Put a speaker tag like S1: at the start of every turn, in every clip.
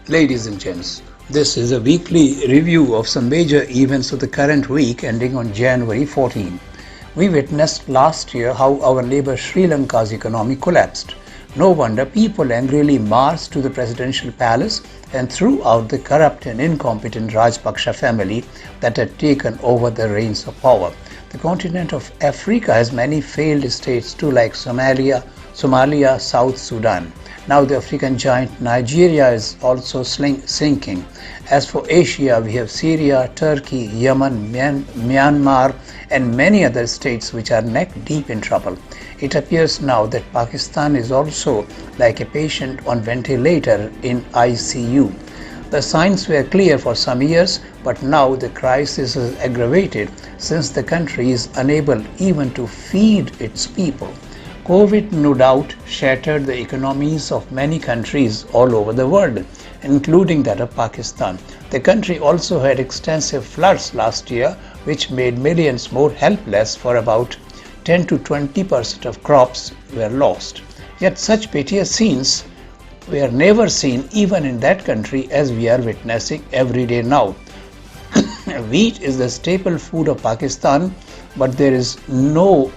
S1: Ladies and gents, this is a weekly review of some major events of the current week ending on January 14. We witnessed last year how our neighbor Sri Lanka's economy collapsed. No wonder people angrily marched to the presidential palace and threw out the corrupt and incompetent Rajpaksha family that had taken over the reins of power. The continent of Africa has many failed states too, like Somalia, South Sudan. Now the African giant Nigeria is also sinking. As for Asia, we have Syria, Turkey, Yemen, Myanmar and many other states which are neck deep in trouble. It appears now that Pakistan is also like a patient on ventilator in ICU. The signs were clear for some years, but now the crisis is aggravated since the country is unable even to feed its people. COVID no doubt shattered the economies of many countries all over the world, including that of Pakistan. The country also had extensive floods last year, which made millions more helpless, for about 10 to 20% of crops were lost. Yet such piteous scenes were never seen even in that country as we are witnessing every day now. Wheat is the staple food of Pakistan, but there is no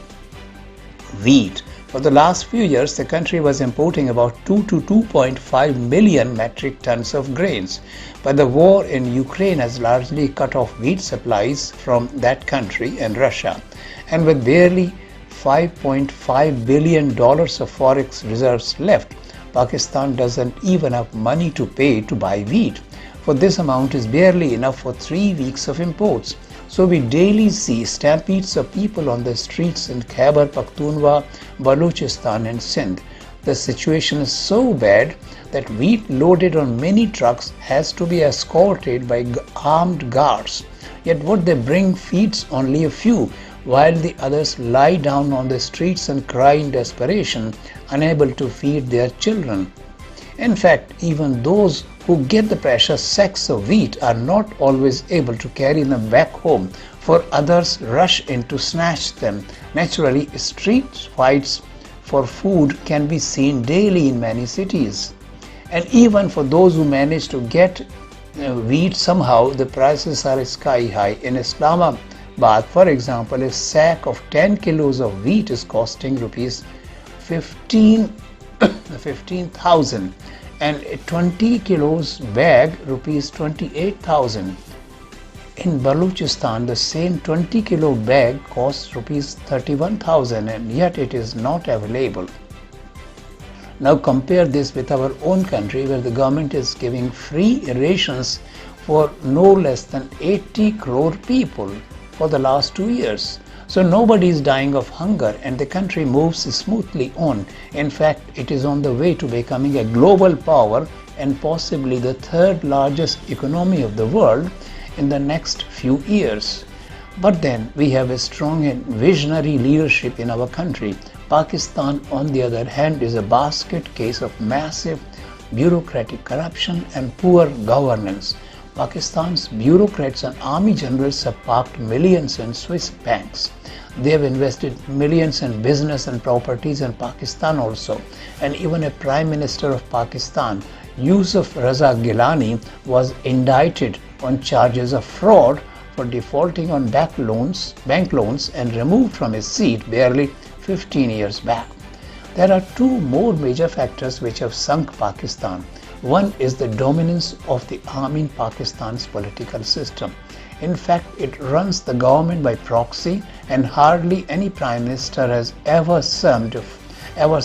S1: wheat. For the last few years, the country was importing about 2 to 2.5 million metric tons of grains, but the war in Ukraine has largely cut off wheat supplies from that country and Russia. And with barely $5.5 billion of forex reserves left, Pakistan doesn't even have money to pay to buy wheat, for this amount is barely enough for 3 weeks of imports. So we daily see stampedes of people on the streets in Khyber Pakhtunkhwa, Balochistan and Sindh. The situation is so bad that wheat loaded on many trucks has to be escorted by armed guards. Yet what they bring feeds only a few, while the others lie down on the streets and cry in desperation, unable to feed their children. In fact, even those who get the precious sacks of wheat are not always able to carry them back home, for others rush in to snatch them. Naturally, street fights for food can be seen daily in many cities. And even for those who manage to get wheat somehow, the prices are sky high. In Islamabad, for example, a sack of 10 kilos of wheat is costing rupees 15,000 and a 20 kilos bag rupees 28,000. In Balochistan, the same 20 kilo bag costs rupees 31,000 and yet it is not available. Now compare this with our own country, where the government is giving free rations for no less than 80 crore people for the last 2 years. So nobody is dying of hunger and the country moves smoothly on. In fact, it is on the way to becoming a global power and possibly the third largest economy of the world in the next few years. But then we have a strong and visionary leadership in our country. Pakistan, on the other hand, is a basket case of massive bureaucratic corruption and poor governance. Pakistan's bureaucrats and army generals have parked millions in Swiss banks. They have invested millions in business and properties in Pakistan also. And even a Prime Minister of Pakistan, Yusuf Raza Gilani, was indicted on charges of fraud for defaulting on bank loans and removed from his seat barely 15 years back. There are two more major factors which have sunk Pakistan. One is the dominance of the army in Pakistan's political system. In fact, it runs the government by proxy and hardly any prime minister has ever served a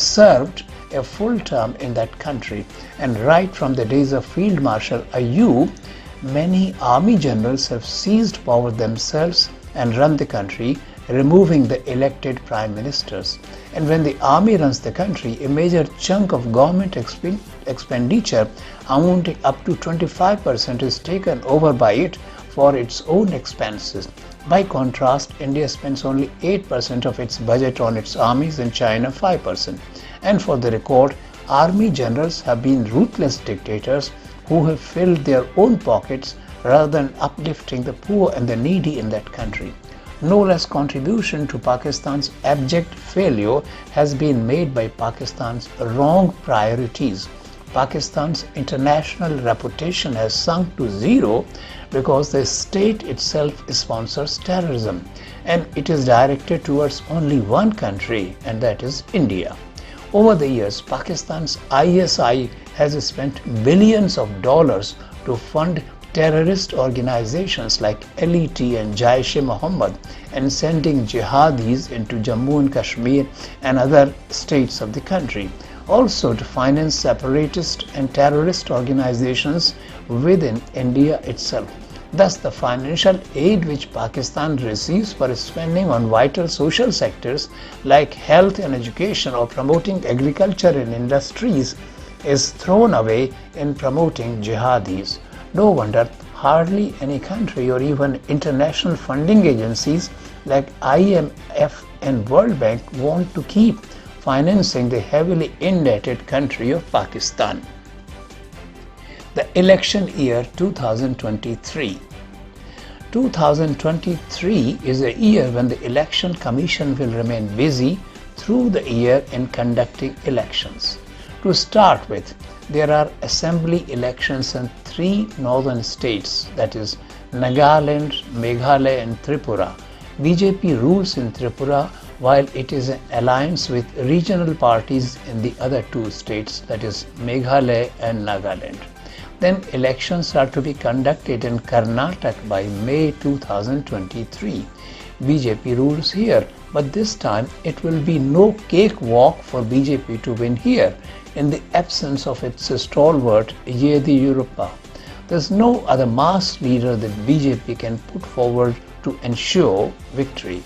S1: full term in that country. And right from the days of Field Marshal Ayub, many army generals have seized power themselves and run the country, removing the elected prime ministers. And when the army runs the country, a major chunk of government expenditure amounting up to 25% is taken over by it for its own expenses. By contrast, India spends only 8% of its budget on its armies and China 5%. And for the record, army generals have been ruthless dictators who have filled their own pockets rather than uplifting the poor and the needy in that country. No less contribution to Pakistan's abject failure has been made by Pakistan's wrong priorities. Pakistan's international reputation has sunk to zero because the state itself sponsors terrorism, and it is directed towards only one country, and that is India. Over the years, Pakistan's ISI has spent billions of dollars to fund terrorist organizations like LET and Jaish-e-Mohammed and sending jihadis into Jammu and Kashmir and other states of the country. Also to finance separatist and terrorist organizations within India itself. Thus, the financial aid which Pakistan receives for spending on vital social sectors like health and education or promoting agriculture and industries is thrown away in promoting jihadis. No wonder hardly any country or even international funding agencies like IMF and World Bank want to keep financing the heavily indebted country of Pakistan. The election year 2023. 2023 is a year when the Election Commission will remain busy through the year in conducting elections. To start with, there are assembly elections in 3 northern states, that is Nagaland, Meghalaya and Tripura. BJP rules in Tripura while it is in alliance with regional parties in the other 2 states, that is Meghalaya and Nagaland. Then elections are to be conducted in Karnataka by May 2023. BJP rules here, but this time it will be no cakewalk for BJP to win here in the absence of its stalwart Yediyurappa. There is no other mass leader that BJP can put forward to ensure victory.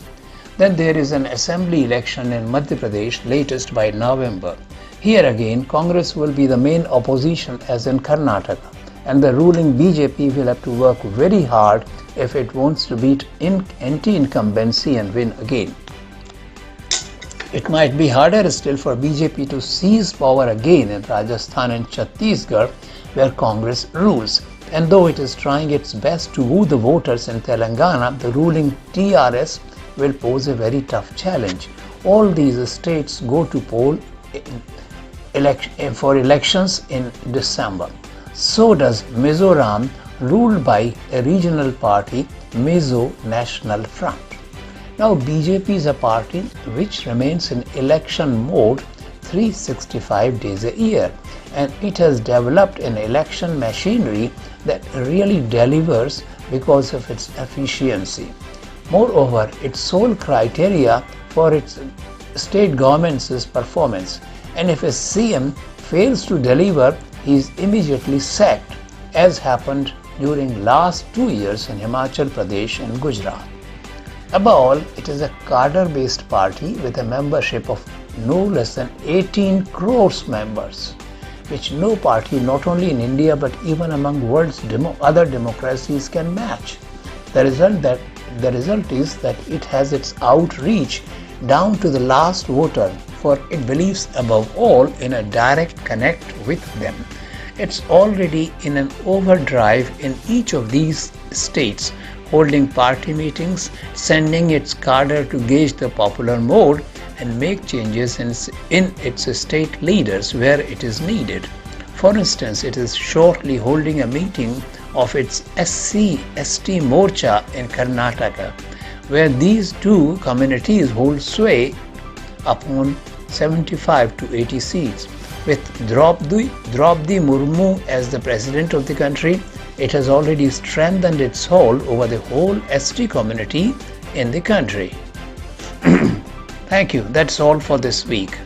S1: Then there is an assembly election in Madhya Pradesh, latest by November. Here again, Congress will be the main opposition as in Karnataka, and the ruling BJP will have to work very hard if it wants to beat anti-incumbency and win again. It might be harder still for BJP to seize power again in Rajasthan and Chhattisgarh, where Congress rules. And though it is trying its best to woo the voters in Telangana, the ruling TRS will pose a very tough challenge. All these states go to poll for elections in December. So does Mizoram, ruled by a regional party, Mizo National Front. Now BJP is a party which remains in election mode 365 days a year, and it has developed an election machinery that really delivers because of its efficiency. Moreover, its sole criteria for its state governments is performance, and if a CM fails to deliver, he is immediately sacked, as happened during last 2 years in Himachal Pradesh and Gujarat. Above all, it is a cadre-based party with a membership of no less than 18 crores members, which no party not only in India but even among world's other democracies can match. The result is that it has its outreach down to the last voter, for it believes above all in a direct connect with them. It's already in an overdrive in each of these states, holding party meetings, sending its cadre to gauge the popular mood and make changes in its state leaders where it is needed. For instance, it is shortly holding a meeting of its SC/ST Morcha in Karnataka, where these 2 communities hold sway upon 75 to 80 seats. With Draupadi Murmu as the president of the country, it has already strengthened its hold over the whole ST community in the country. Thank you. That's all for this week.